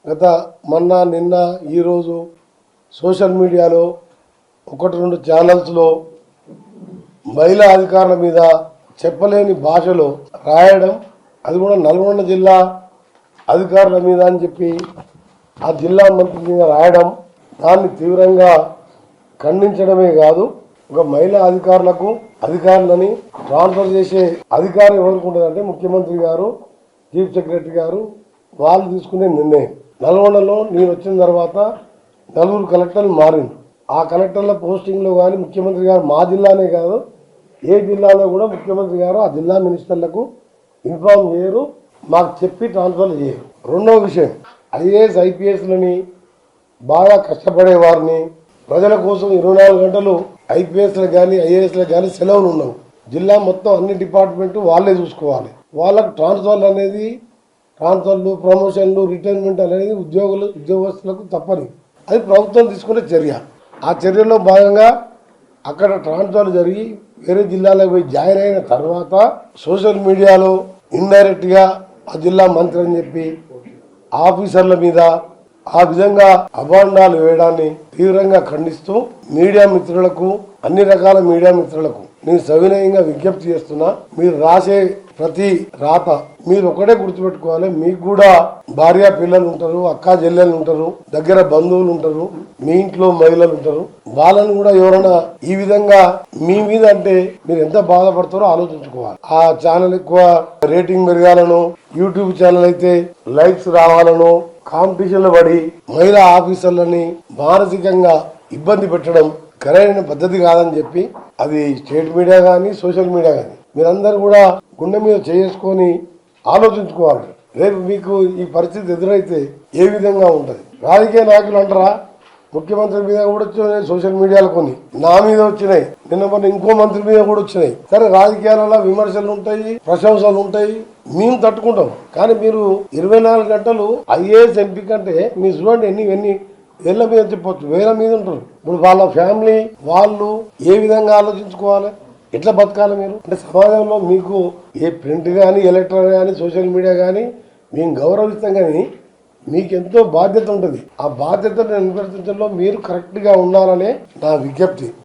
గత నిన్న ఈరోజు సోషల్ మీడియాలో ఒకటి రెండు ఛానల్స్లో మహిళా అధికారుల మీద చెప్పలేని భాషలో రాయడం, అది కూడా నల్గొండ జిల్లా అధికారుల మీద అని చెప్పి ఆ జిల్లా మంత్రి మీద రాయడం, దాన్ని తీవ్రంగా ఖండించడమే కాదు, ఒక మహిళా అధికారులని ట్రాన్స్ఫర్ చేసే అధికారం ఎవరికి ఉంటుందంటే ముఖ్యమంత్రి గారు, చీఫ్ సెక్రటరీ గారు వాళ్ళు తీసుకునే నిర్ణయం. నల్గొండలో నేను వచ్చిన తర్వాత 4 కలెక్టర్లు మారింది. ఆ కలెక్టర్ల పోస్టింగ్లో కానీ ముఖ్యమంత్రి గారు మా జిల్లానే కాదు ఏ జిల్లాలో కూడా ముఖ్యమంత్రి గారు ఆ జిల్లా మినిస్టర్లకు ఇన్ఫార్మ్ చేయరు, మాకు చెప్పి ట్రాన్స్ఫర్ చేయరు. రెండవ విషయం, ఐఏఎస్ ఐపీఎస్లని బాగా కష్టపడే వారిని ప్రజల కోసం 24 గంటలు ఐపీఎస్లకు కానీ ఐఏఎస్లకు కానీ సెలవులు ఉండవు. జిల్లా మొత్తం అన్ని డిపార్ట్మెంట్ వాళ్ళే చూసుకోవాలి. వాళ్ళకు ట్రాన్స్ఫర్లు, ప్రమోషన్లు, రిటైర్మెంట్ అనేది ఉద్యోగస్తులకు తప్పని. అది ప్రభుత్వం తీసుకునే చర్య. ఆ చర్యలో భాగంగా అక్కడ ట్రాన్స్ఫర్ జరిగి వేరే జిల్లాలకు పోయి జాయిన్ అయిన తర్వాత సోషల్ మీడియాలో ఇండైరెక్ట్గా ఆ జిల్లా మంత్రి అని చెప్పి ఆఫీసర్ల మీద ఆ విధంగా అభాండాలు వేయడాన్ని తీవ్రంగా ఖండిస్తూ మీడియా మిత్రులకు, అన్ని రకాల మీడియా మిత్రులకు నేను సవినయంగా విజ్ఞప్తి చేస్తున్నా, మీరు రాసే ప్రతి రాత మీరు ఒకటే గుర్తుపెట్టుకోవాలి. మీకు కూడా భార్య పిల్లలు ఉంటారు, అక్క చెల్లెలు ఉంటారు, దగ్గర బంధువులు ఉంటారు, మీ ఇంట్లో మహిళలు ఉంటారు. వాళ్ళని కూడా ఎవరైనా ఈ విధంగా మీ మీద అంటే మీరు ఎంత బాధపడతారో ఆలోచించుకోవాలి. ఆ ఛానల్ ఎక్కువ రేటింగ్ పెరగాలను, యూట్యూబ్ ఛానల్ అయితే లైక్స్ రావాలను కాంపిటీషన్లో పడి మహిళా ఆఫీసర్లని మానసికంగా ఇబ్బంది పెట్టడం సరైన పద్ధతి కాదని చెప్పి అది స్టేట్ మీడియా కానీ సోషల్ మీడియా కానీ మీరందరూ కూడా గుండె మీద చేసుకొని ఆలోచించుకోవాలి. రేపు మీకు ఈ పరిస్థితి ఎదురైతే ఏ విధంగా ఉంటుంది? రాజకీయ నాయకులు అంటారా, ముఖ్యమంత్రి మీద కూడా వచ్చినాయి, సోషల్ మీడియాలో కొన్ని నా మీద వచ్చినాయి, నిన్న ఇంకో మంత్రి మీద కూడా వచ్చినాయి. సరే, రాజకీయాలలో విమర్శలు ఉంటాయి, ప్రశంసలు ఉంటాయి, మేము తట్టుకుంటాం. కానీ మీరు 24 గంటలు ఐఏఎస్ ఎంపీ కంటే మీ చూడండి ఎన్ని ఏళ్ళ మీద చెప్పొచ్చు, వేల మీద ఉంటారు. ఇప్పుడు వాళ్ళ ఫ్యామిలీ వాళ్ళు ఏ విధంగా ఆలోచించుకోవాలి, ఎట్లా బతకాలి మీరు అంటే సమాజంలో మీకు ఏ ప్రింట్ కానీ ఎలక్ట్రానిక్ కానీ సోషల్ మీడియా కానీ మేము గౌరవిస్తాం, కానీ మీకు ఎంతో బాధ్యత ఉంటుంది. ఆ బాధ్యతను నిర్వర్తించడంలో మీరు కరెక్ట్గా ఉండాలనే నా విజ్ఞప్తి.